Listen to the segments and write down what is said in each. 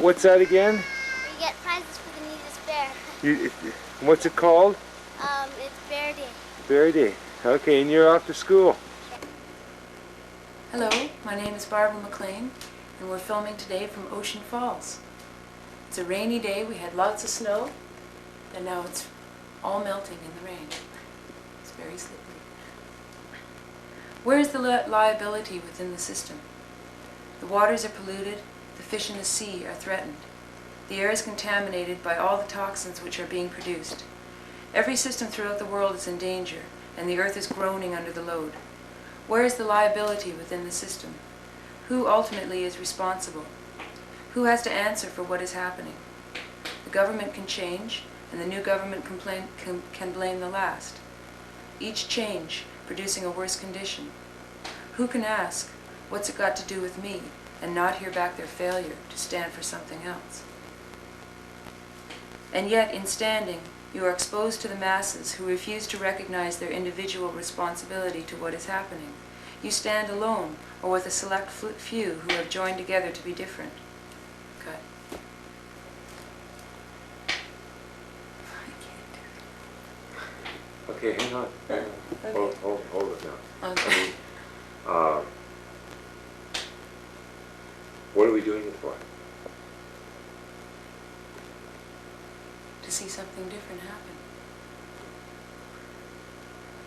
What's that again? We get prizes for the neatest bear. What's it called? It's Bear Day. Bear Day. Okay, and you're off to school. Hello, my name is Barbara McLean, and we're filming today from Ocean Falls. It's a rainy day, we had lots of snow, and now it's all melting in the rain. It's very slippery. Where is the liability within the system? The waters are polluted, the fish in the sea are threatened. The air is contaminated by all the toxins which are being produced. Every system throughout the world is in danger, and the earth is groaning under the load. Where is the liability within the system? Who ultimately is responsible? Who has to answer for what is happening? The government can change, and the new government can blame the last. Each change producing a worse condition. Who can ask, what's it got to do with me, and not hear back their failure to stand for something else? And yet, in standing, you are exposed to the masses who refuse to recognize their individual responsibility to what is happening. You stand alone, or with a select few who have joined together to be different. Cut. I can't do it. Okay, hang on. Okay. Hold it now. Okay. What are we doing it for? To see something different happen.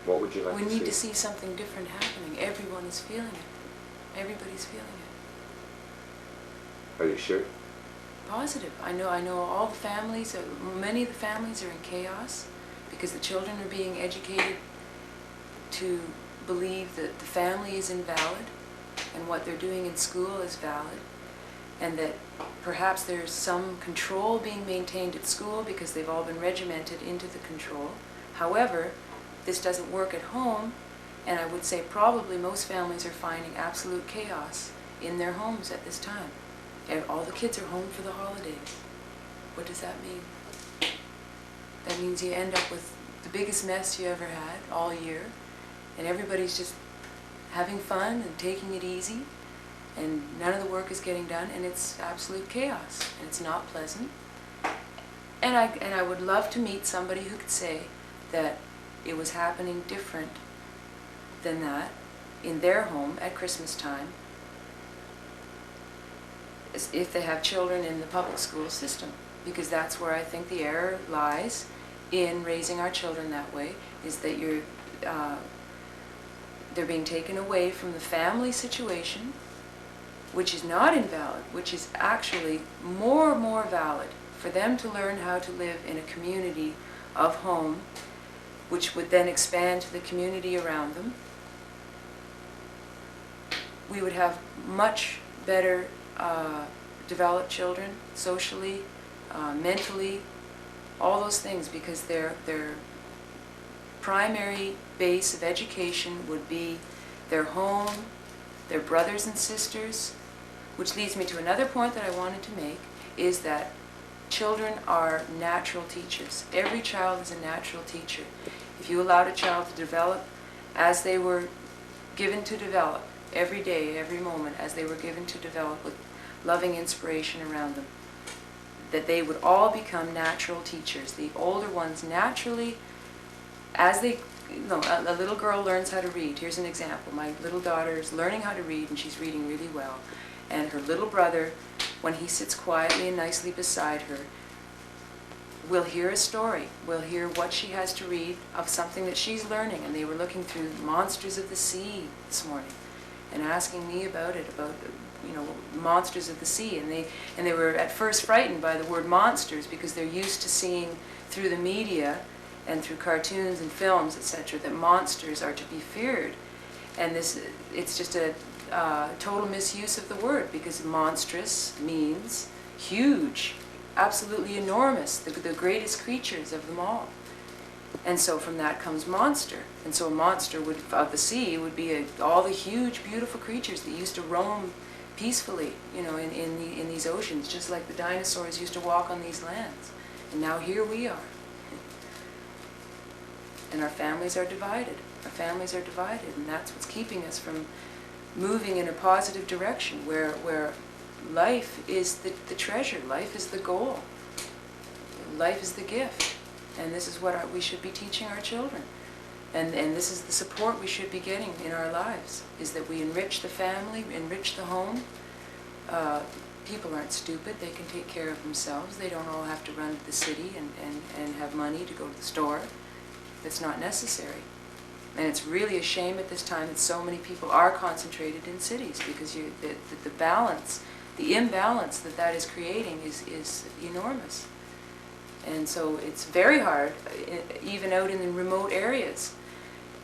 What would you like We to see? need to see something different happening. Everyone is feeling it. Everybody's feeling it. Are you sure? Positive. I know all the families, many of the families are in chaos because the children are being educated to believe that the family is invalid and what they're doing in school is valid, and that perhaps there's some control being maintained at school because they've all been regimented into the control. However, this doesn't work at home, and I would say probably most families are finding absolute chaos in their homes at this time. And all the kids are home for the holidays. What does that mean? That means you end up with the biggest mess you ever had all year, and everybody's just having fun and taking it easy, and none of the work is getting done, and it's absolute chaos, and it's not pleasant. And I would love to meet somebody who could say that it was happening different than that in their home at Christmas time, if they have children in the public school system, because that's where I think the error lies in raising our children that way, is that they're being taken away from the family situation, which is not invalid, which is actually more valid for them to learn how to live in a community of home, which would then expand to the community around them. We would have much better developed children socially, mentally, all those things, because their primary base of education would be their home, their brothers and sisters, which leads me to another point that I wanted to make, is that children are natural teachers. Every child is a natural teacher. If you allowed a child to develop as they were given to develop, every day, every moment, as they were given to develop with loving inspiration around them, that they would all become natural teachers. The older ones naturally, as they, a little girl learns how to read. Here's an example. My little daughter is learning how to read, and she's reading really well. And her little brother, when he sits quietly and nicely beside her, will hear a story, will hear what she has to read of something that she's learning. And they were looking through Monsters of the Sea this morning and asking me about it, about monsters of the sea. And they were at first frightened by the word monsters, because they're used to seeing through the media and through cartoons and films, etc., that monsters are to be feared. And it's just a total misuse of the word, because monstrous means huge, absolutely enormous, the greatest creatures of them all. And so from that comes monster. And so a monster of the sea would be all the huge, beautiful creatures that used to roam peacefully, in these oceans, just like the dinosaurs used to walk on these lands. And now here we are. And our families are divided. Our families are divided, and that's what's keeping us from moving in a positive direction, where life is the treasure, life is the goal, life is the gift, and this is what we should be teaching our children. And this is the support we should be getting in our lives, is that we enrich the family, enrich the home. People aren't stupid, they can take care of themselves. They don't all have to run to the city and have money to go to the store. That's not necessary. And it's really a shame at this time that so many people are concentrated in cities, because the balance, the imbalance that is creating is enormous. And so it's very hard, even out in the remote areas.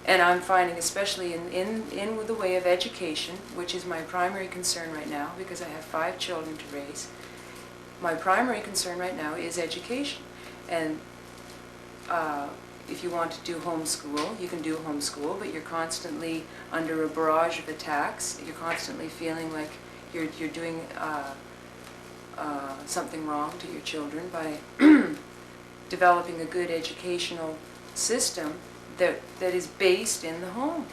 And I'm finding, especially in the way of education, which is my primary concern right now, because I have 5 children to raise, my primary concern right now is education. And if you want to do homeschool, you can do homeschool, but you're constantly under a barrage of attacks. You're constantly feeling like you're doing something wrong to your children by developing a good educational system that is based in the home,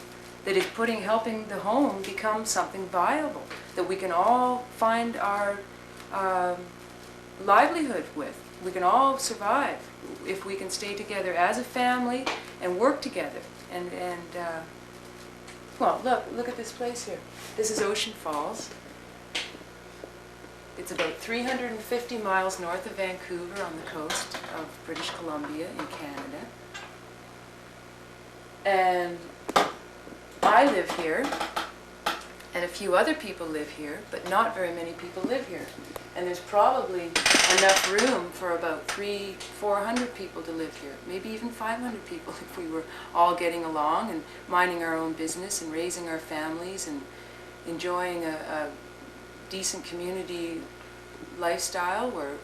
that is helping the home become something viable, that we can all find our livelihood with. We can all survive if we can stay together as a family and work together. Well, look at this place here. This is Ocean Falls. It's about 350 miles north of Vancouver on the coast of British Columbia in Canada. And I live here, and a few other people live here, but not very many people live here. And there's probably enough room for about 400 people to live here, maybe even 500 people if we were all getting along and minding our own business and raising our families and enjoying a decent community lifestyle where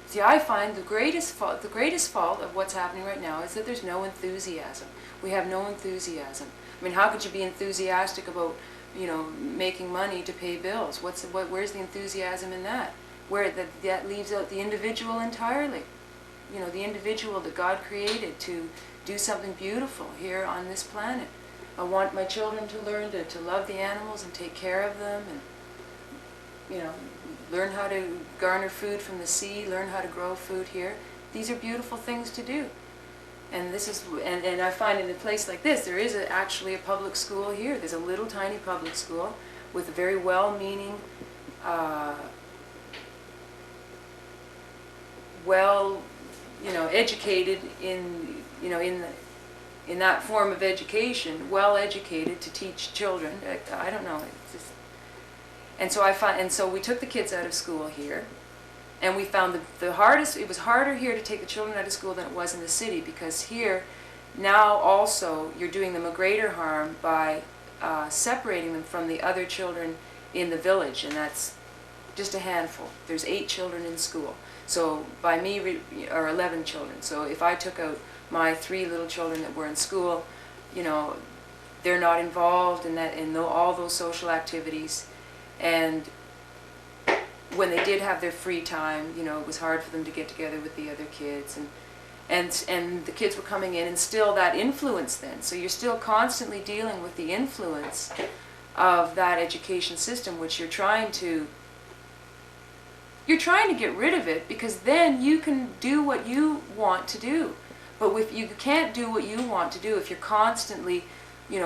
see, I find the greatest fault of what's happening right now is that there's no enthusiasm. We have no enthusiasm. I mean, how could you be enthusiastic about, making money to pay bills? Where's the enthusiasm in that? That leaves out the individual entirely. The individual that God created to do something beautiful here on this planet. I want my children to learn to love the animals and take care of them, and learn how to garner food from the sea, learn how to grow food here. These are beautiful things to do. And and I find in a place like this, there is actually a public school here. There's a little tiny public school with a very well-meaning, educated in that form of education, well educated to teach children. I don't know. It's just, and so we took the kids out of school here, and we found it was harder here to take the children out of school than it was in the city, because here now also you're doing them a greater harm by separating them from the other children in the village, and that's just a handful. There's 8 children in school. So by me, or 11 children. So if I took out my 3 little children that were in school, they're not involved in all those social activities. And when they did have their free time, it was hard for them to get together with the other kids, and the kids were coming in, and still that influence then. So you're still constantly dealing with the influence of that education system, which you're trying to get rid of it, because then you can do what you want to do. But if you can't do what you want to do if you're constantly,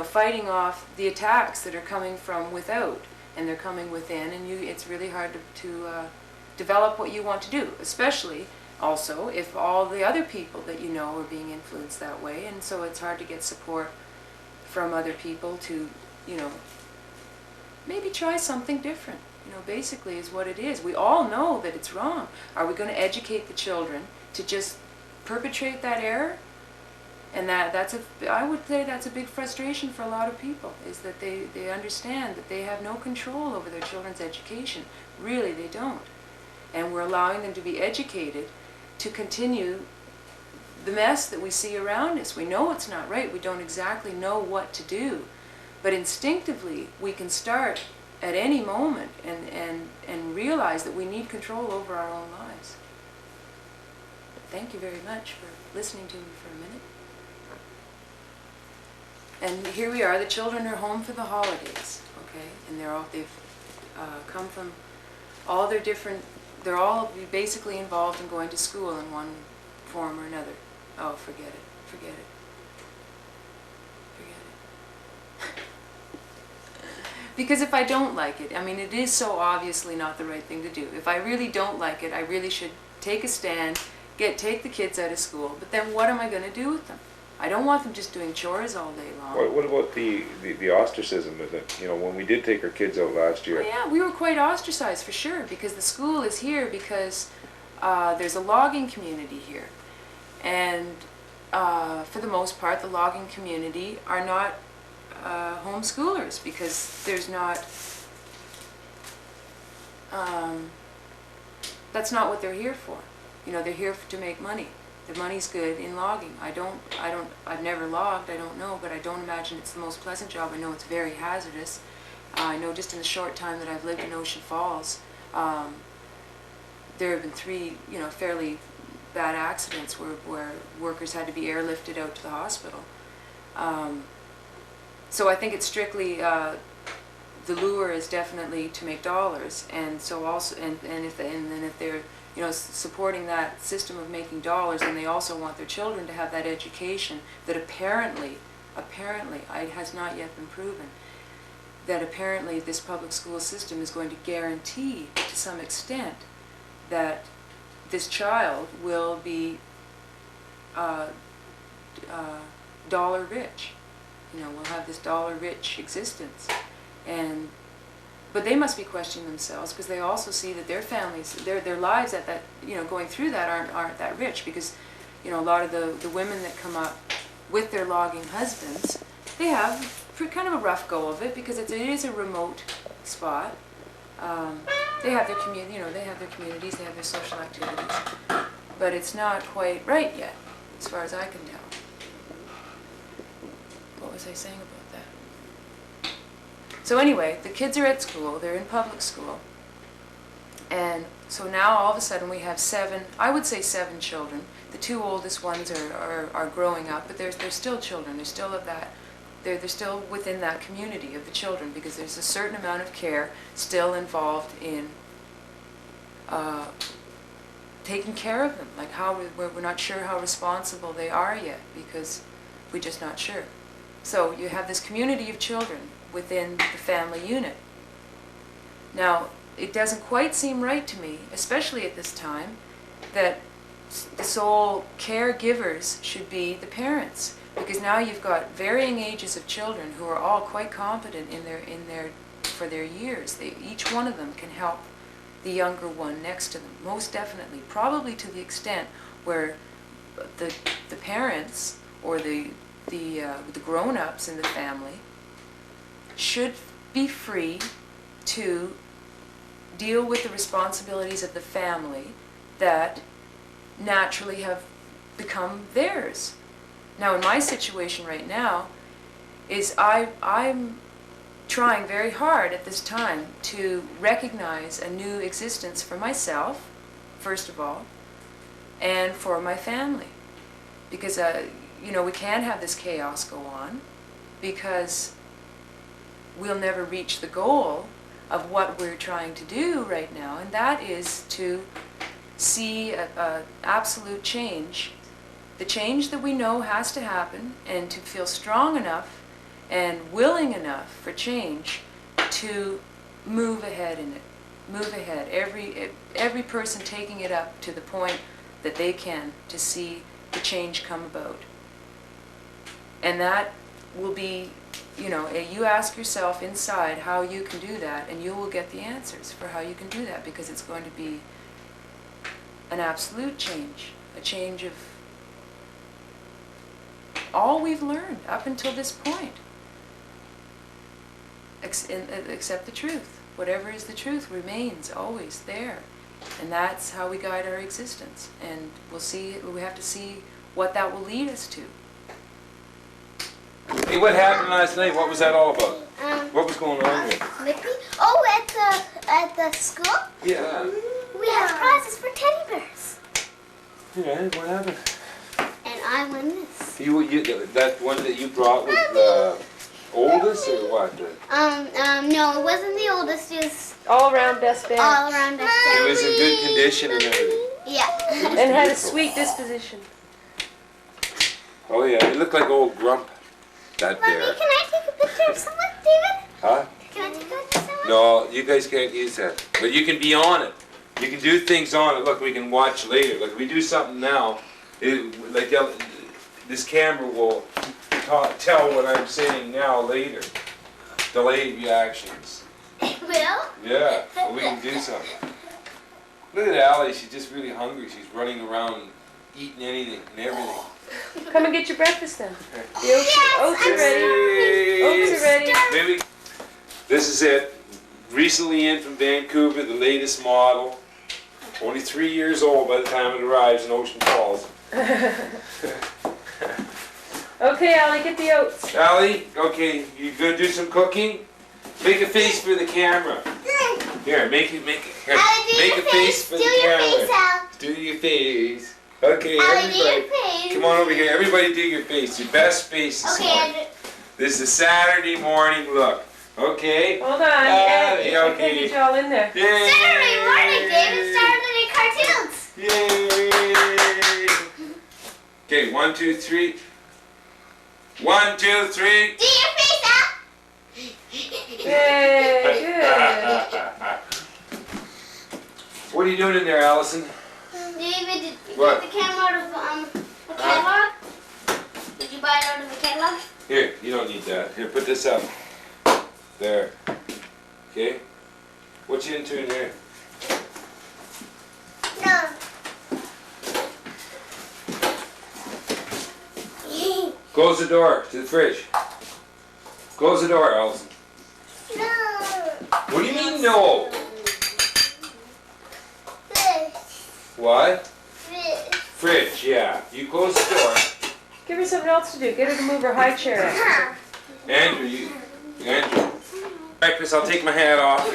fighting off the attacks that are coming from without, and they're coming within, and it's really hard to develop what you want to do, especially also if all the other people that are being influenced that way. And so it's hard to get support from other people to, maybe try something different. Basically is what it is. We all know that it's wrong. Are we going to educate the children to just perpetrate that error? And I would say that's a big frustration for a lot of people, is that they understand that they have no control over their children's education. Really, they don't. And we're allowing them to be educated to continue the mess that we see around us. We know it's not right. We don't exactly know what to do. But instinctively, we can start at any moment and realize that we need control over our own lives. Thank you very much for listening to me for a minute. And here we are. The children are home for the holidays, okay? And they've come from all their different, they're all basically involved in going to school in one form or another. Oh, forget it, forget it, forget it. Because if I don't like it, I mean, it is so obviously not the right thing to do. If I really don't like it, I really should take a stand, take the kids out of school, but then what am I going to do with them? I don't want them just doing chores all day long. What about the ostracism with it? You know, when we did take our kids out last year. Well, yeah, we were quite ostracized for sure, because the school is here because there's a logging community here. And for the most part, the logging community are not homeschoolers, because there's not, that's not what they're here for. You know, they're here to make money. The money's good in logging. I've never logged, I don't know, but I don't imagine it's the most pleasant job. I know it's very hazardous. I know just in the short time that I've lived in Ocean Falls, there have been 3, you know, fairly bad accidents where workers had to be airlifted out to the hospital. So I think it's strictly, the lure is definitely to make dollars, and so also, and if they're, you know, supporting that system of making dollars, and they also want their children to have that education that apparently, it has not yet been proven, that apparently this public school system is going to guarantee to some extent that this child will be dollar rich. You know, will have this dollar rich existence. But they must be questioning themselves, because they also see that their families, their lives at that, you know, going through that aren't that rich, because, you know, a lot of the women that come up with their logging husbands, they have kind of a rough go of it, because it is a remote spot. They have their community, you know, they have their communities, they have their social activities, but it's not quite right yet, as far as I can tell. What was I saying about that? So anyway, the kids are at school, they're in public school, and so now all of a sudden we have 7, I would say 7 children. The 2 oldest ones are growing up, but they're still children, they're still of that, they're still within that community of the children, because there's a certain amount of care still involved in taking care of them, like how we're not sure how responsible they are yet, because we're just not sure. So you have this community of children within the family unit. Now, it doesn't quite seem right to me, especially at this time, that the sole caregivers should be the parents, because now you've got varying ages of children who are all quite competent for their years. Each one of them can help the younger one next to them, most definitely, probably to the extent where the parents or the grown-ups in the family should be free to deal with the responsibilities of the family that naturally have become theirs. Now, in my situation right now, is I'm trying very hard at this time to recognize a new existence for myself, first of all, and for my family. Because, you know, we can't have this chaos go on, because we'll never reach the goal of what we're trying to do right now, and that is to see a absolute change, the change that we know has to happen, and to feel strong enough and willing enough for change to move ahead in it. Move ahead. Every person taking it up to the point that they can to see the change come about. And that will be, you know, you ask yourself inside how you can do that, and you will get the answers for how you can do that, because it's going to be an absolute change, a change of all we've learned up until this point. Accept the truth. Whatever is the truth remains always there. And that's how we guide our existence. And we have to see what that will lead us to. Hey, what happened last night? What was that all about? What was going on here? Mickey? Oh, at the school? Yeah. We have prizes for teddy bears. Yeah, what happened? And I won this. That one that you brought with oldest or what? No, it wasn't the oldest. It was All around best bear. all around us. It was in good condition and everything. Yeah. It was And had a beautiful. sweet disposition. Oh yeah, it looked like old Grump. That Mommy, bear. can I take a picture of someone, David? Huh? Can I take a picture of someone? No, you guys can't use that. But you can be on it. You can do things on it. Look, we can watch later. Like we do something now. This camera will tell what I'm saying now later. Delayed reactions. It will? Yeah, well, we can do something. Look at Allie. She's just really hungry. She's running around eating anything and everything. Come and get your breakfast then. The Yes, oats are I'm ready. Hey. Oats are ready. Maybe this is it. Recently in from Vancouver, the latest model. Only 3 years old by the time it arrives in Ocean Falls. Okay, Allie, get the oats. Allie, okay, you gonna do some cooking? Make a face for the camera. Here, make it. Here, Allie, do make your a face for Do the your camera. face, Al. Do your face. Okay, Allie, do your everybody. face. Come on over here. Everybody do your face. Your best face this morning. Okay, This is a Saturday morning look. Okay? Hold on. yeah, I can't okay. get you all in there. Yay! Saturday morning, David started in cartoons. Yay! Okay, 1, 2, 3. 1, 2, 3. Do your face, Al. Yay, good. What are you doing in there, Allison? David, did you What? get the camera out of the catalog? Did you buy it out of the catalog? Here, you don't need that. Here, put this up. There. Okay? What you into in there? No. Close the door to the fridge. Close the door, Allison. No. What do you mean, no? What? Fridge, yeah. You close the door. Give her something else to do. Get her to move her high chair up. Andrew, Andrew. Breakfast, I'll take my hat off.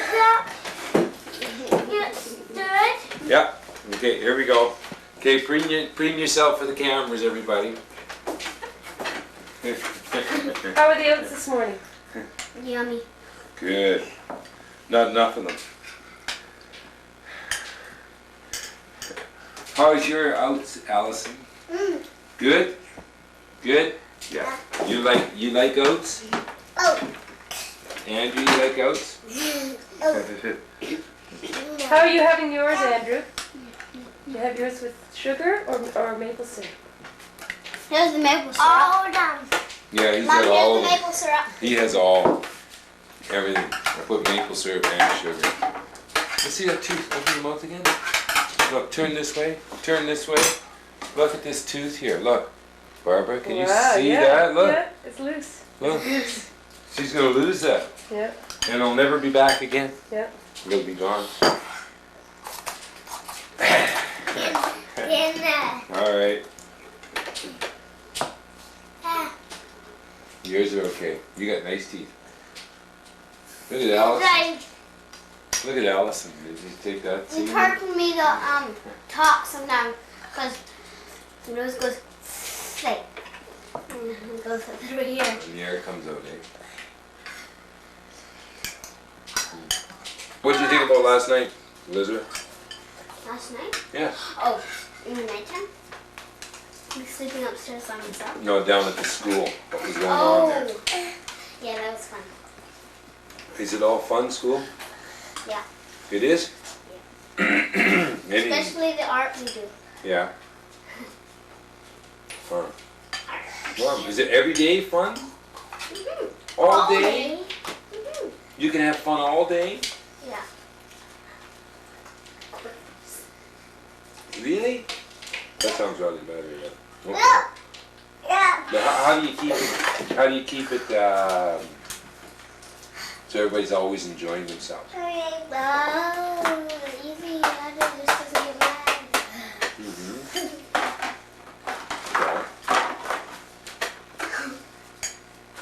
Good. Yeah. Okay, here we go. Okay, preen yourself for the cameras, everybody. How are the oats this morning? Yummy. Good. Not enough of them. How's your oats, Allison? Good? Good? Yeah. You like oats? Oh. Andrew, you like oats? How are you having yours, Andrew? You have yours with sugar or maple syrup? Here's the maple syrup. All done. Yeah, he's Mom, got all here's of the them. maple syrup. He has all, everything. I put maple syrup and sugar. You see that tooth? Open your mouth again. Look, turn this way. Turn this way. Look at this tooth here. Look. Barbara, can you see yeah, that? Look. Yeah, it's loose. Look. It's loose. She's going to lose that. Yeah, And it'll never be back again. yeah. It'll be gone. All right. Yours are okay. You got nice teeth. Look at Allison. Look at Allison. Did you take that? You See? hurt me to talk sometimes because the nose goes like it goes through here. And the air comes out, eh? What did you think about last night, Elizabeth? Last night? Yeah. Oh, in the nighttime? I was sleeping upstairs by myself. No, down at the school. What was going on there? Yeah, that was fun. Is it all fun, school? Yeah. It is? Any- Especially the art we do. Yeah. Fun. Fun. Is it every day fun? Mhm. All day? Mhm. You can have fun all day? Yeah. Really? That sounds really better. Yeah. Okay. Yeah. But how do you keep it? How do you keep it so everybody's always enjoying themselves? Oh, easy. I just doesn't get mad.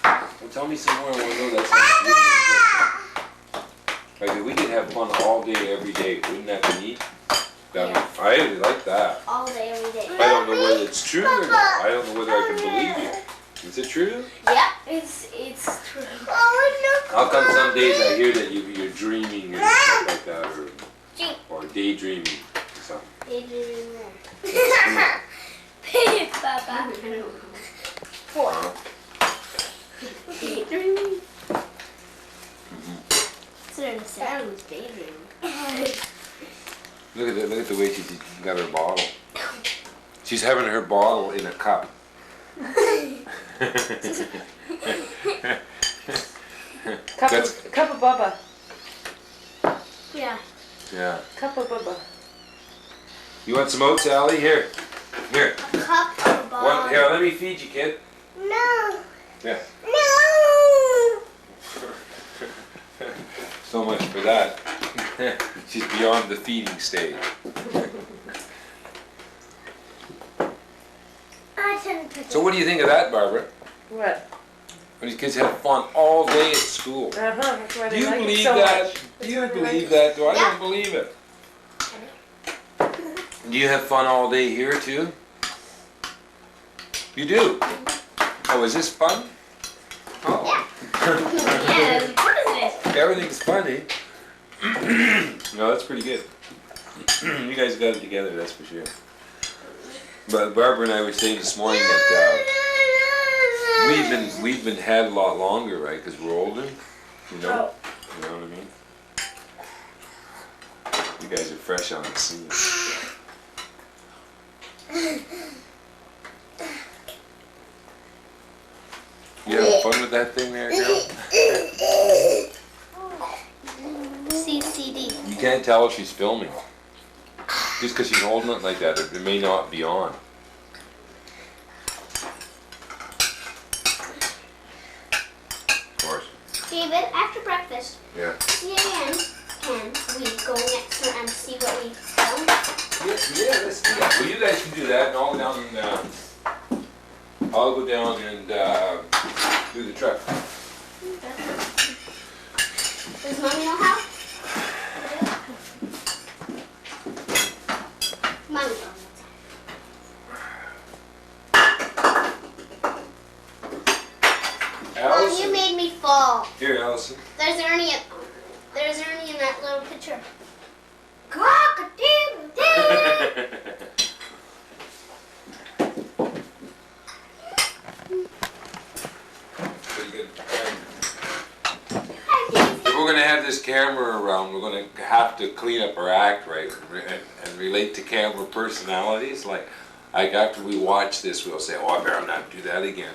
Yeah. Well, tell me some more. I want to know that sounds good. Like if we could have fun all day, every day, wouldn't that be neat? I really like that. All day, every day. I don't know whether it's true or not. I don't know whether I can believe you. Is it true? Yeah, it's true. Oh, look. How come some days I hear that you're dreaming and stuff like that, or daydreaming or something? Daydreaming. Papa. Four. Daydreaming. Sort of sounds daydreaming. Look at the way she's got her bottle. She's having her bottle in a cup. Cup of bubba. Yeah. Yeah. Cup of bubba. You want some oats, Allie? Here. Here. A cup of ball. Here, let me feed you, kid. No. Yeah. No. So much for that. She's beyond the feeding stage. So what do you think of that, Barbara? What? When these kids have fun all day at school. That's why Do they you like it believe so that? much. Do you believe that? Do I don't believe it. Do you have fun all day here too? You do? Oh, is this fun? Oh. Yeah, what is it? Everything's funny. No, that's pretty good. You guys got it together, that's for sure. But Barbara and I were saying this morning that we've been had a lot longer, right? Because we're older, you know. You know what I mean? You guys are fresh on the scene. You having fun with that thing there, girl? CCD. You can't tell if she's filming. Just because she's holding it like that, it may not be on. Of course. David, after breakfast, Yeah. can we go next door and see what we found? Yeah, let's do that. Well, you guys can do that, and I'll go down and do the truck. Does Mommy know how? Mommy. Mom, Allison. you made me fall. Here, Allison. There's Ernie in that little picture. Cock-a-doodle-doo. Pretty good. If we're going to have this camera around, we're going to have to clean up our act, right? And relate to camera personalities. Like after we watch this, we'll say, oh, I better not do that again.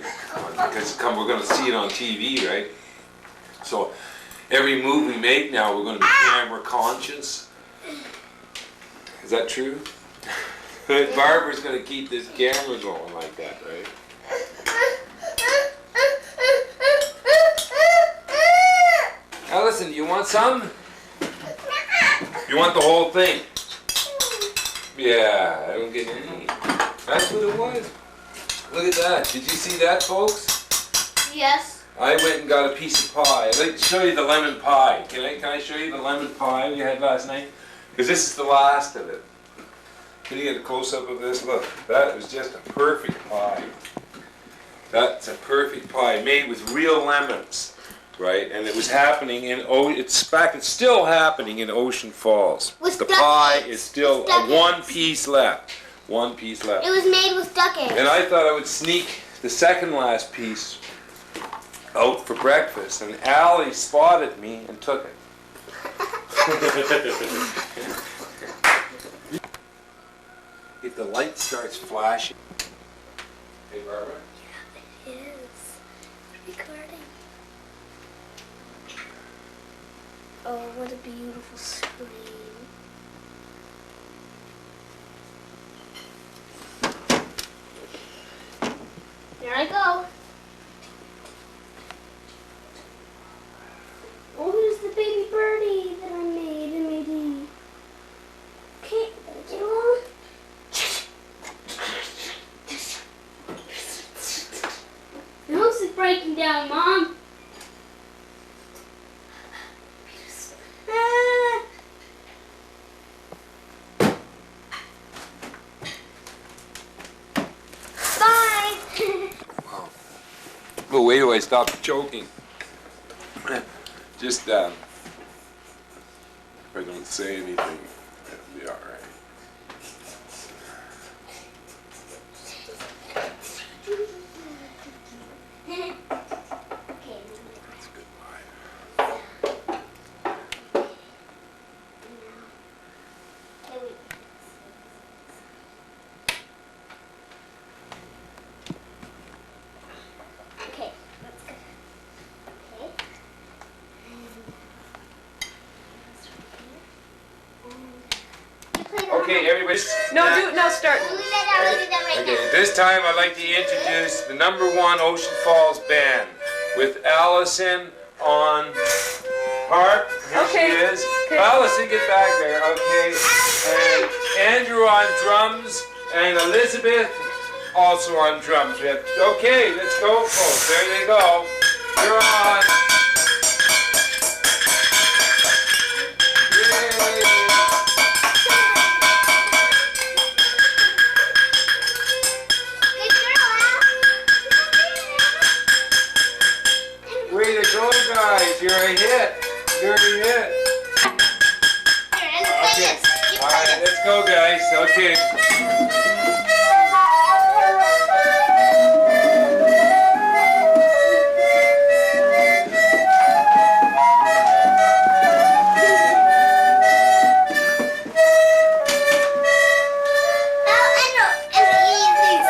Because we're going to see it on TV, right? So every move we make now, we're going to be camera conscious. Is that true? Barbara's going to keep this camera going like that, right? Now listen, you want some? You want the whole thing? Yeah, I don't get any. That's what it was. Look at that. Did you see that, folks? Yes. I went and got a piece of pie. I'd like to show you the lemon pie. Can I show you the lemon pie we had last night? Because this is the last of it. Can you get a close-up of this? Look, that was just a perfect pie. That's a perfect pie made with real lemons, right? And it was happening in it's still happening in Ocean Falls. With the duck pie eggs. is still With duck one eggs. piece left. One piece left. It was made with duck eggs. And I thought I would sneak the second last piece out for breakfast, and Allie spotted me and took it. If the light starts flashing. Hey, Barbara? It is recording. Oh, what a beautiful screen. Here I go. Oh, who's the baby birdie that I made in my tea? Okay, get along. Your house is breaking down, Mom. Ah. Bye. Wow. Michael, wait till I stop choking. Just, if I don't say anything, it'll be alright. That's a good line. Okay, let's go. Okay. Okay, everybody. No, start. We'll do that right Okay, now. this time I'd like to introduce the #1 Ocean Falls Band with Allison on harp. Here Okay. she is. Okay. Allison, get back there. Okay. And Andrew on drums and Elizabeth also on drums. Okay, let's go, folks. There they go. You're on. Yay. Good girl, Al. Way to go, guys. You're a hit. You're a hit. Here, and play Okay. this. You All play right, this. let's go, guys. Okay. Al, and the easies.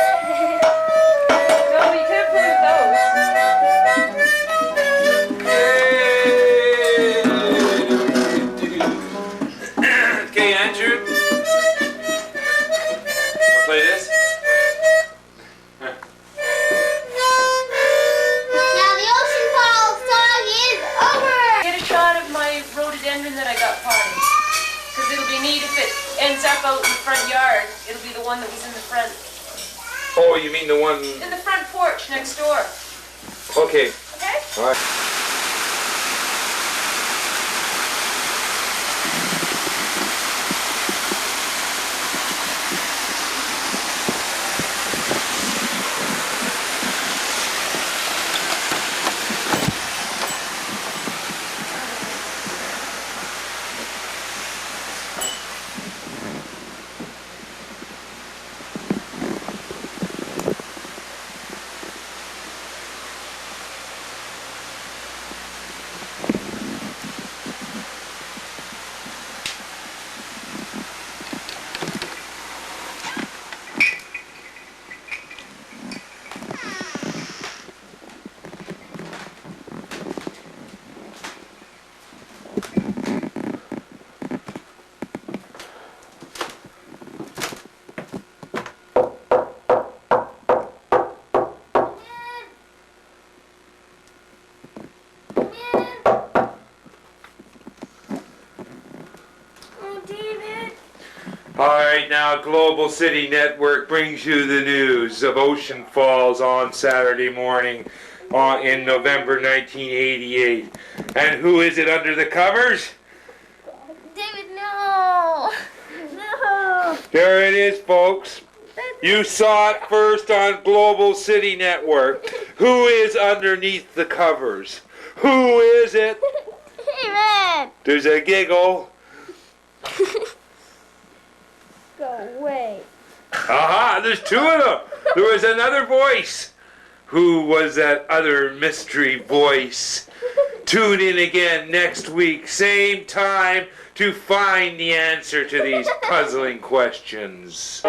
No, you can't play with Yay! Okay, Andrew. Wanna play this? Now the Ocean Falls song is over. Get a shot of my rhododendron that I got potted. Because it'll be neat if it ends up out in the front yard. It'll be the one that was in the front, Oh, you mean the one? in the front porch next door. Okay. Okay? All right. Oh, David. All right, now Global City Network brings you the news of Ocean Falls on Saturday morning in November 1988. And who is it under the covers? David, no. No. There it is, folks. You saw it first on Global City Network. Who is underneath the covers? Who is it? David. There's a giggle. Go away. Aha, there's two of them. There was another voice. Who was that other mystery voice? Tune in again next week, same time, to find the answer to these puzzling questions.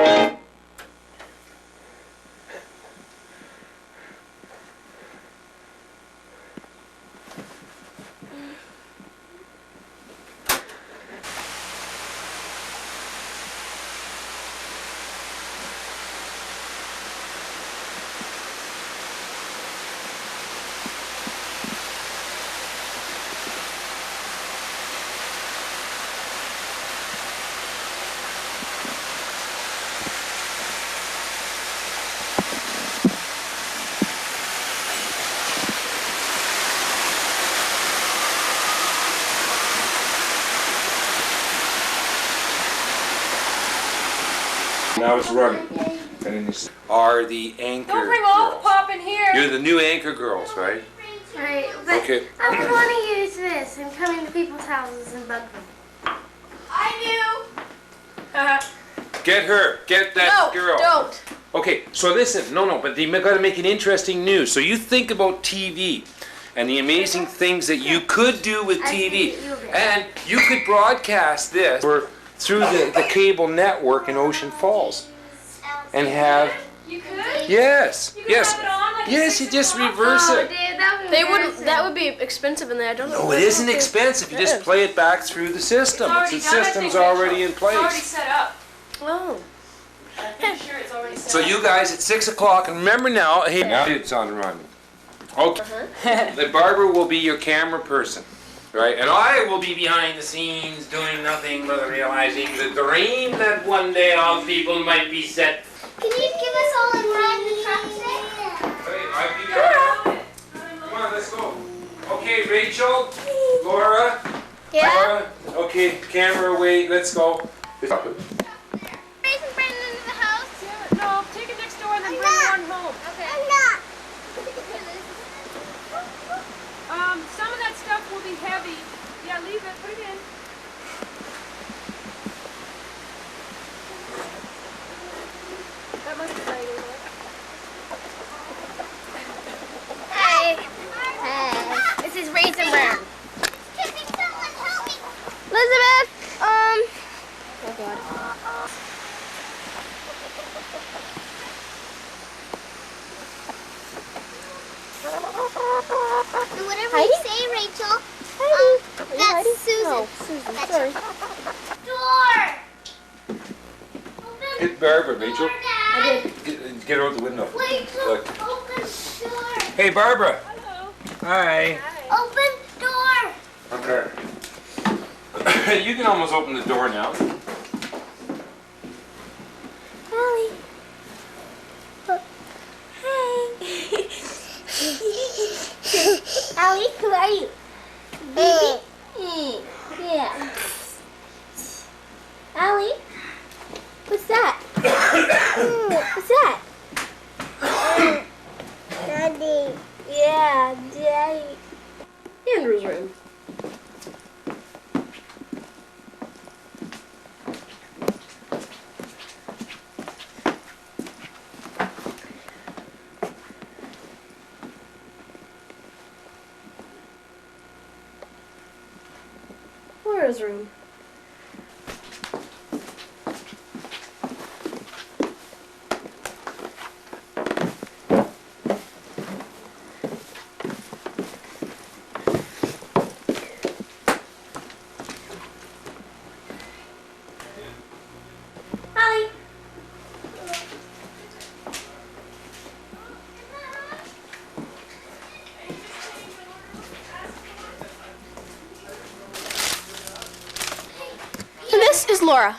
Now it's running. And then you are the anchor Don't bring all the girls. pop in here. You're the new anchor girls, right? Right, but Okay. I would want to use this and come into people's houses and bug them. I Get her. Get that do. girl. Don't. Okay, so listen. No, but you got to make it interesting news. So you think about TV and the amazing things that you could do with TV. And you could broadcast this through the cable network in Ocean Falls. And have... You could? Yes. You could Yes. have it on like a Yes, you 6 just o'clock. reverse Oh, it. dude, that would be They wouldn't. embarrassing. That would be expensive, and I don't know. No, it isn't expensive. You just play it back through the system. It's already The done, I system's think, already in It's already place. set up. Oh. I'm pretty sure it's already set So up. you guys at 6 o'clock, and remember now, hey, now it's on run. Okay. The barber will be your camera person, right? And I will be behind the scenes doing nothing but realizing the dream that one day all people might be set. Can you give us all a ride in the truck today? Hey, I'll be there. Come on, let's go. Okay, Rachel, Laura, Laura. Okay, camera away. Let's go. Bring Brandon into the house. No, take it next door and then I'm bring not. one home. Okay. I'm not. Some of that stuff will be heavy. Yeah, leave it. Put it in. That must be right, isn't it? Hey. Hey. This is Raisin Bran. Elizabeth, oh God. Whatever you say, Rachel. That's Susan. No, Susan. Sorry. Door. Hit Barbara, Rachel. I did. Get her out the window. Rachel, Look. open door. Hey, Barbara. Hello. Hi. Open door. Okay. You can almost open the door now. Allie. Hey. Allie, who are you? Baby? Yeah. Allie? What's that? What's that? Daddy. Yeah, Daddy. Andrew's room. Laura's room. Allie. This is Laura.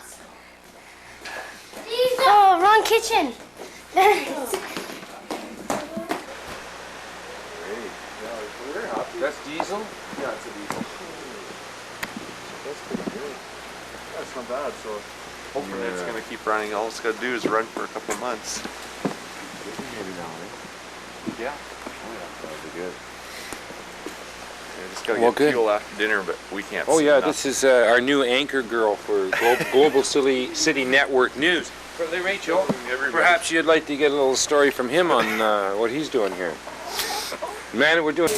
Oh, wrong kitchen. That's diesel? Yeah, it's a diesel. That's pretty good. That's not bad, so hopefully it's gonna keep running. All it's gotta do is run for a couple of months. Maybe now, eh? Yeah. Oh yeah, that'd be good. Yeah, just gotta Well, get good. fuel after dinner, but we can't Oh see yeah, enough. this is our new anchor girl for Global City Network News. Rachel, Everybody. perhaps you'd like to get a little story from him on what he's doing here. Man, we're doing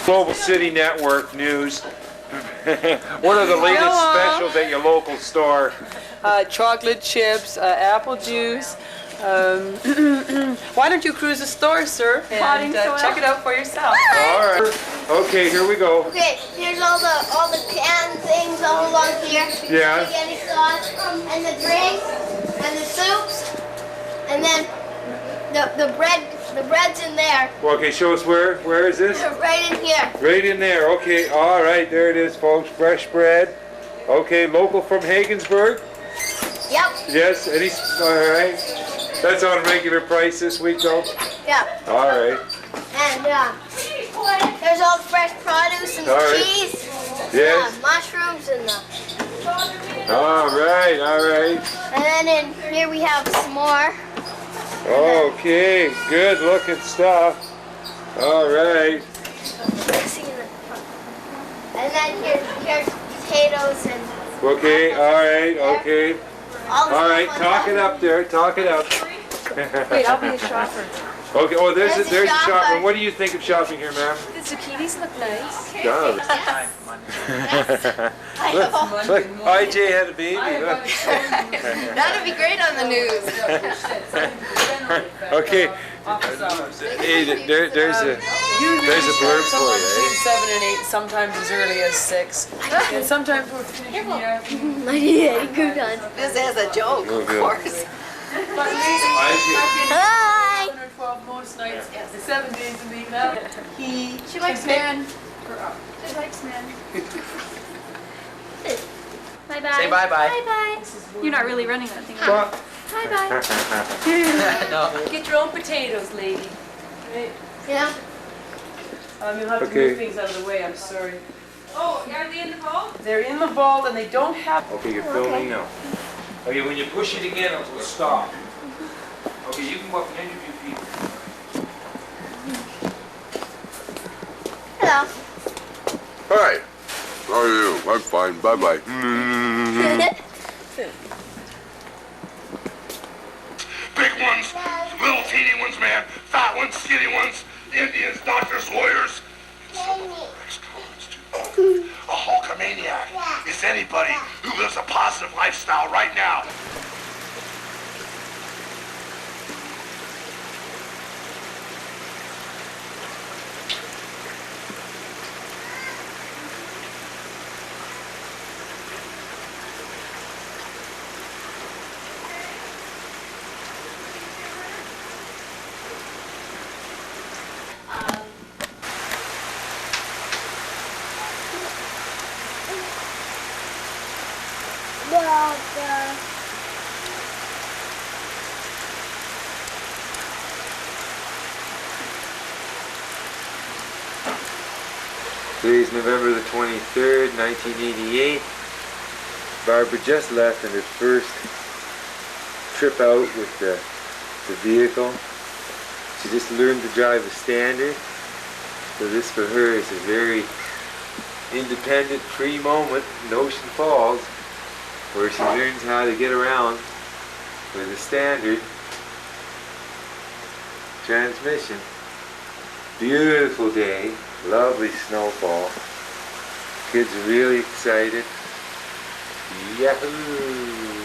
Global City Network News. What are the latest Hello. specials at your local store? Chocolate chips, apple juice. Why don't you cruise the store, sir, and check it out for yourself? All right. Okay, here we go. Okay, here's all the canned things all along here. Yeah. Spaghetti sauce and the drinks and the soups, and then the bread's in there, Well, okay, show us where. Where is this? right in here. Right in there. Okay. All right. There it is, folks. Fresh bread. Okay, local from Hagensburg. Yep. Yes. Any? All right. That's on regular price this week, though. Yep. All right. And there's all the fresh produce and All the right. cheese. Yes. Mushrooms and the All right, all right. And then in here we have some more. Okay, good looking stuff. All right. And then here's potatoes and Okay, all right, okay. all All right, talk it up there, talk it up. Wait, I'll be a shopper. Okay, oh, there's There's a a shopper. shopper. What do you think of shopping here, ma'am? The zucchinis look nice. Does. Look, IJ had a baby, look. That'd be great on the news. Okay, hey, there's a blurb for you, Between eh? 7 and 8, sometimes as early as 6. And sometimes we're finishing the afternoon. Yeah, good on. This is a joke, Oh, of good. course. But Hi. 11 or 12 most nights, 7 days a week now. She likes men. She likes men. Bye bye. Say bye bye. Bye bye. You're not really running that thing. Well, Bye bye. Get your own potatoes, lady. Right? Yeah. You'll have to Okay. move things out of the way, I'm sorry. Oh, are they in the vault? They're in the vault and they don't have... Okay, you're filming now. Okay, when you push it again, it will stop. Okay, you can walk behind your feet. Hello. Hi. How are you? I'm fine. Bye bye. Big ones, little teeny ones, man. Fat ones, skinny ones. Indians, doctors, lawyers. Some of them are ex-cons, too. A Hulkamaniac is anybody who lives a positive lifestyle right now. Today's November the 23rd, 1988. Barbara just left on her first trip out with the vehicle. She just learned to drive a Standard. So this for her is a very independent, free moment in Ocean Falls where she learns how to get around with a Standard transmission. Beautiful day, lovely snowfall. Kids are really excited. Yahoo!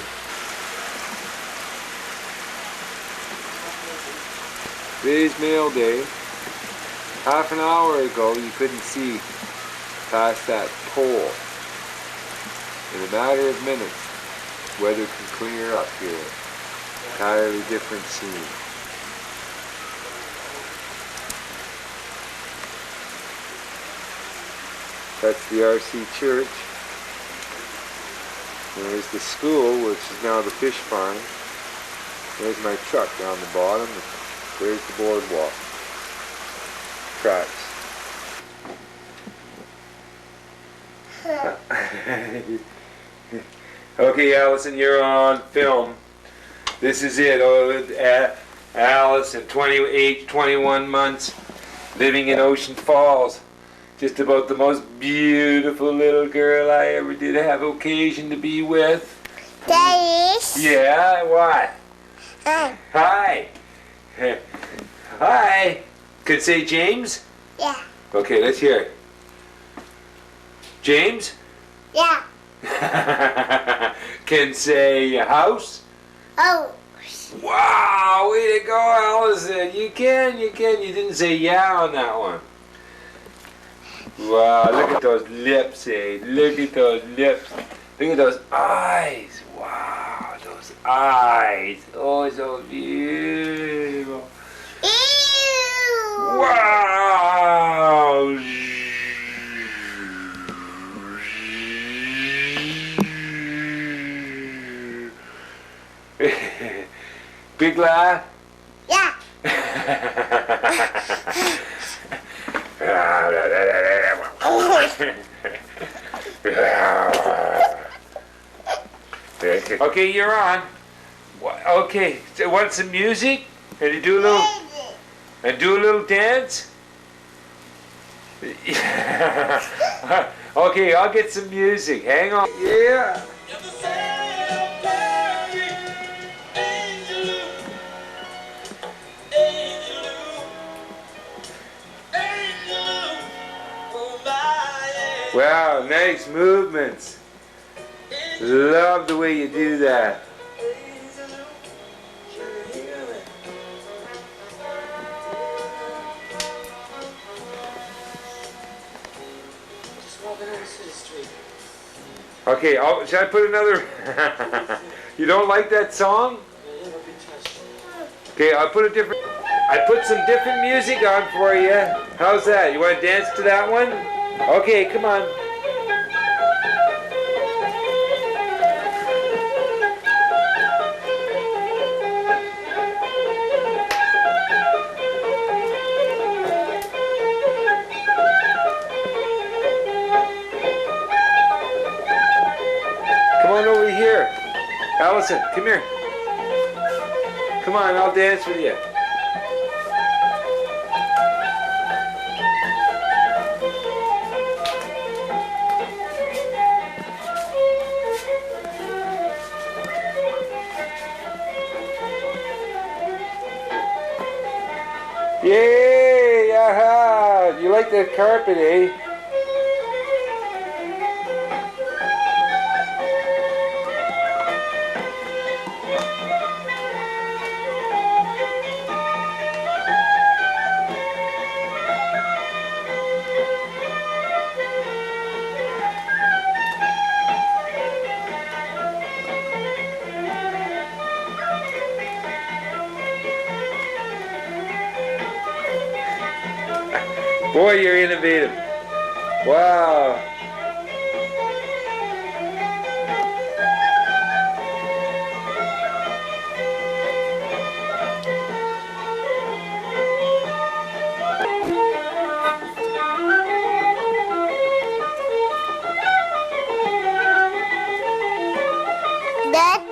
Today's mail day. Half an hour ago you couldn't see past that pole. In a matter of minutes, weather can clear up here. Entirely different scene. That's the RC church. There's the school, which is now the fish farm. There's my truck down the bottom. There's the boardwalk. Tracks. Okay, Allison, you're on film. This is it. Oh, Alice at 28, 21 months, living in Ocean Falls. Just about the most beautiful little girl I ever did have occasion to be with. Daddy. Yeah, what? Hi. Hi. Hi. Could say James? Yeah. Okay, let's hear it. James? Yeah. Can say house? Oh. Wow, way to go, Allison. You can. You didn't say yeah on that one. Wow, look at those lips, eh? Look at those lips. Look at those eyes. Wow, those eyes. Oh, so beautiful. Ew. Wow. Big laugh? Yeah. Okay, you're on. Okay, so want some music? And you do a little, and do a little dance? Okay, I'll get some music. Hang on. Yeah. Wow, nice movements. Love the way you do that. Okay, should I put another? You don't like that song? Okay, I'll put a different. I put some different music on for you. How's that? You want to dance to that one? Okay, come on. Come on over here. Allison, come here. Come on, I'll dance with you. Yay! Aha! You like the carpet, eh? Boy, you're innovative. Wow. That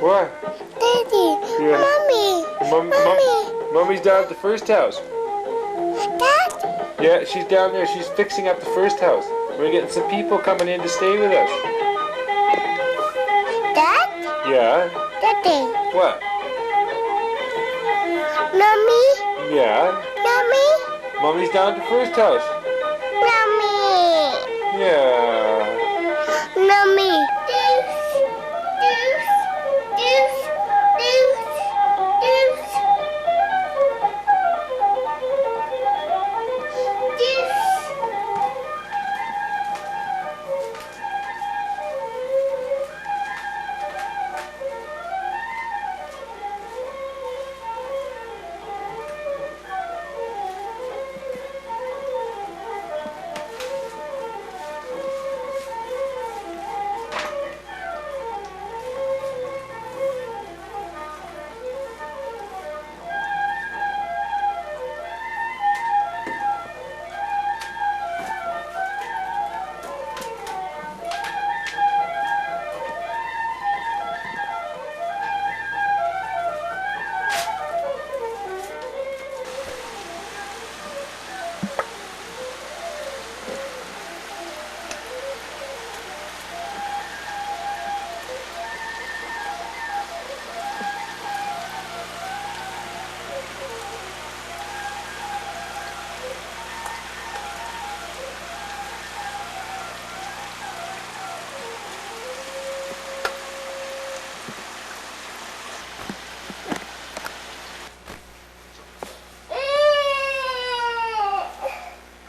What? Daddy, Yeah. Mommy, Mommy's down at the first house. Dad, Yeah, she's down there. She's fixing up the first house. We're getting some people coming in to stay with us. Dad, Yeah. Daddy, What? Mommy, Yeah. Mommy, Mommy's down at the first house. Mommy, Yeah. Mommy.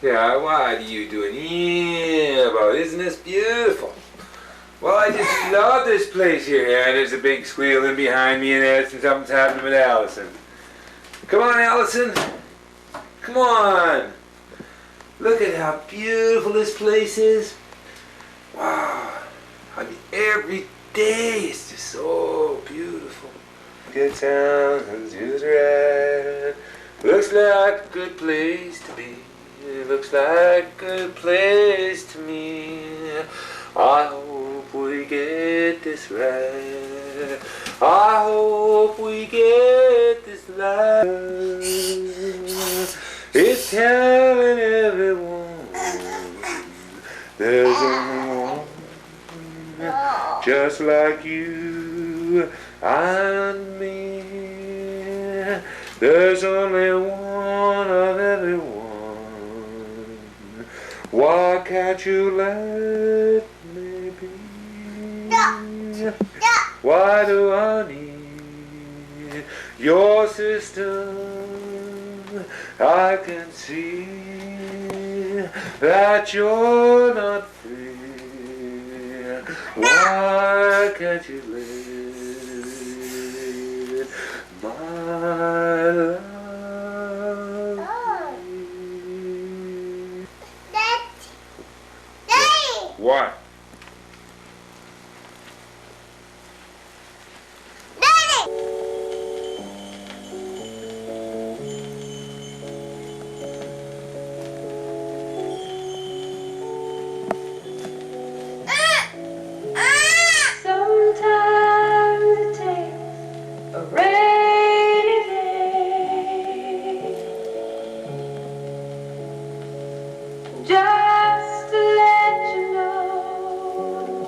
Yeah, what are you doing? Yeah, but isn't this beautiful? Well, I just love this place here. Yeah, there's a big squealing behind me and there's something's happening with Allison. Come on, Allison. Come on. Look at how beautiful this place is. Wow. I mean, every day it's just so beautiful. Good sounds, just right. Looks like a good place to be. It looks like a good place to me. I hope we get this right. I hope we get this right. It's telling everyone there's only one just like you and me. There's only one of everyone. Why can't you let me be? Why do I need your system? I can see that you're not free. Why can't you let my love What? Sometimes it takes a rainy day just to let you know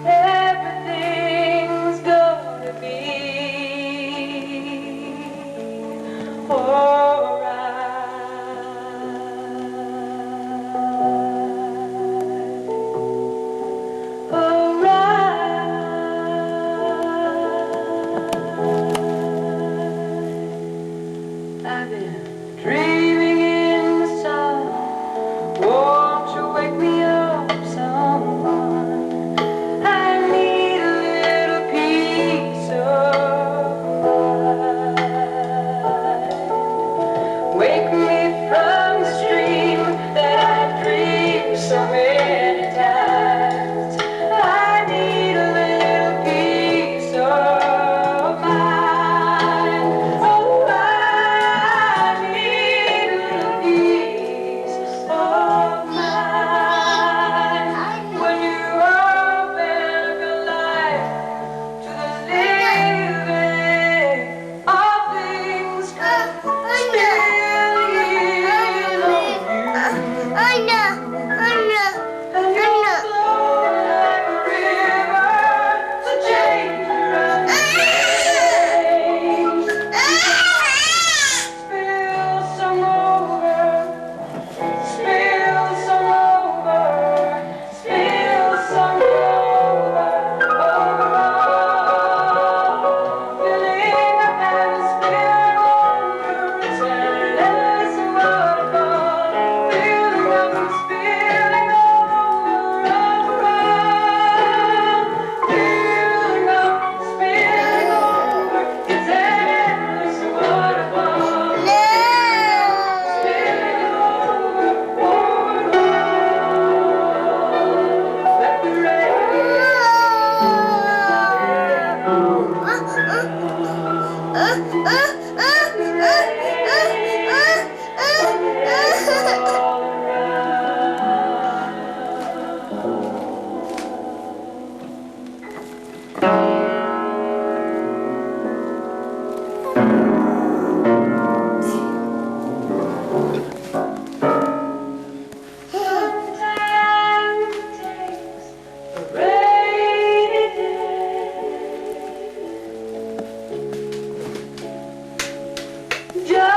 everything's gonna be I've been dreaming in the sun. Won't you wake me up, someone? I need a little peace of mind. Wake me from this dream that I dreamed so many times. I need a little peace of mind. Oh, I need a little peace of mind. When you open up your life to the living, all things come spilling in on you. And you flow like a river to change your understanding. Spill some over, spill some over, spill some over, over all. Filling up and spilling over, it's an endless waterfall. Filling up and spilling over, over all. Filling up, spilling over, it's an endless waterfall. Spilling over, over all. Let the Sometimes it takes a rainy day just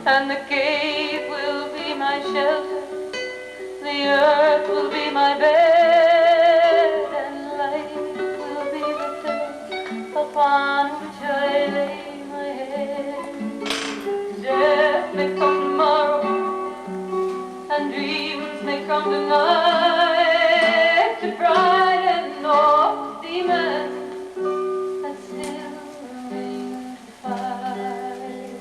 and the cave will be my shelter. The earth will be my bed, and life will be the pillow upon which I lay my head. Death may come tomorrow, and dreams may come tonight to brighten off the demons that still remain to fight.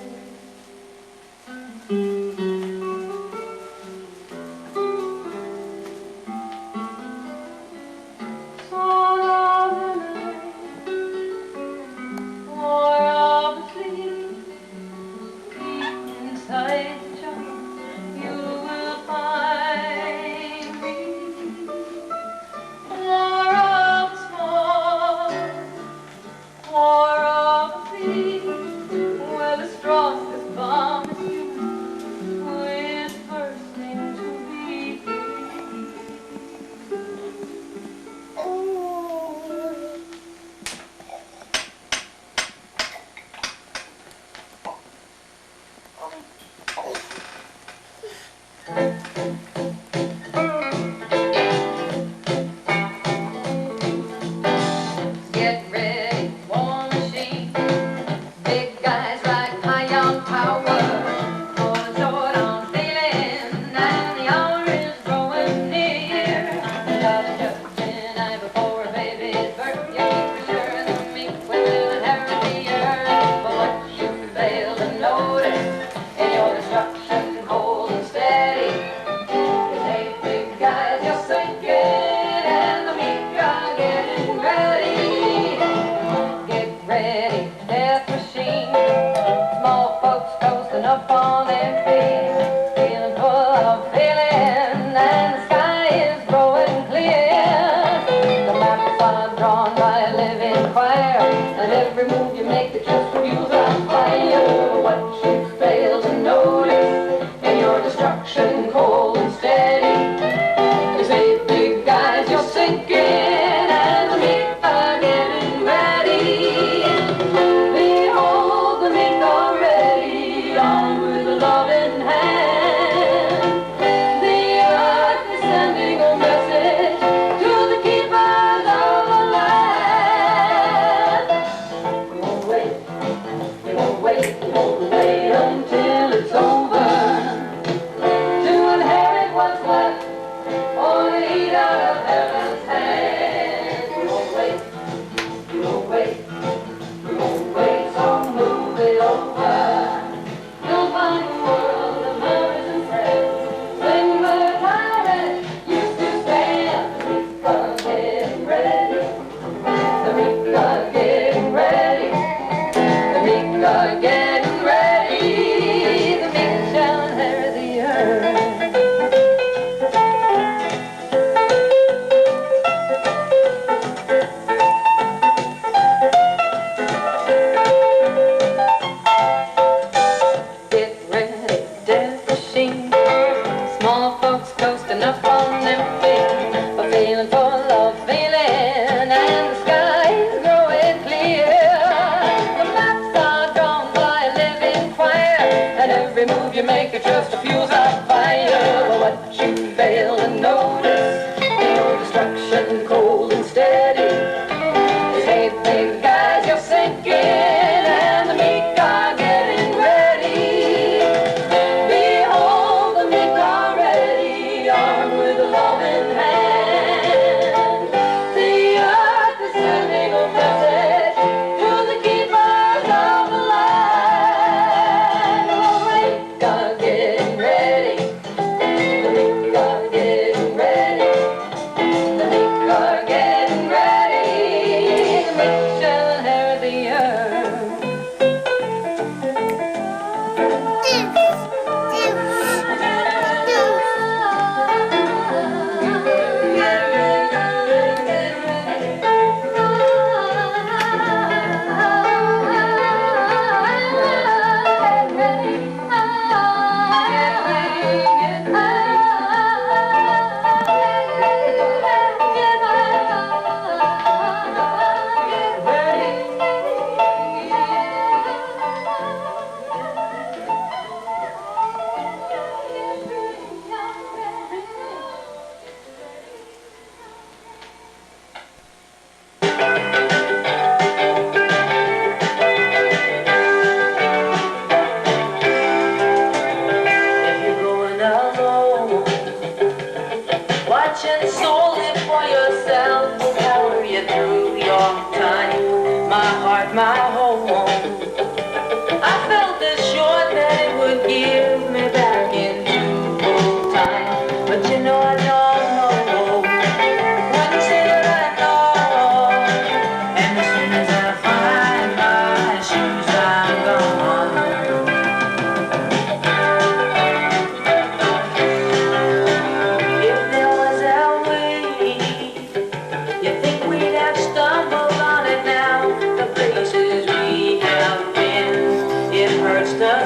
Song of the night, or of the sleep, deep inside the jungle you will find me. War of the small, war of the big, where the strongest bomb is human, who is bursting to be free. Get ready, war machine. Big guys ride high on power. Falling short on feeling, and the hour is growing near. Without a judgment, I before a baby's birth, you keep sure the meek will inherit the earth. But what you fail to notice in your destruction, cold and steady, is hey, big guys, you're sinking, and the meek are getting ready. Get ready, death machine. Small folks coasting up on their feet, feeling full of feeling, and the sky is growing clear. The maps are drawn by a living choir, and every move you make it just fuels on fire. What you fail to notice in your destruction, cold and steady, is hey, big guys, you're sinking, and the meek are getting ready. Behold, the meek are ready, armed with a loving hand. The earth is sending a message to the keepers of the land. We won't wait, we won't wait, we won't wait until it's over to inherit what's left or to eat out of heaven's hand. We won't wait, we won't wait, we won't wait, so move it over. You'll find a world of lovers and friends. When the tyrant used to stand, the meek are getting ready. The meek are getting ready. The meek are getting ready. The meek shall inherit the earth. Get ready, death machine. Small folks coasting up on their feet, a feeling full of feeling, and the sky is growing clear. The maps are drawn by a living choir, and every move you make it just fuels our fire. But what you fail to notice in your destruction, cold and steady, is hey, big guys, you're sinking, and the meek are getting ready. Behold, the meek are ready, armed with a loving hand. The earth is sending a message to the keepers of the land. The meek are getting ready.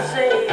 say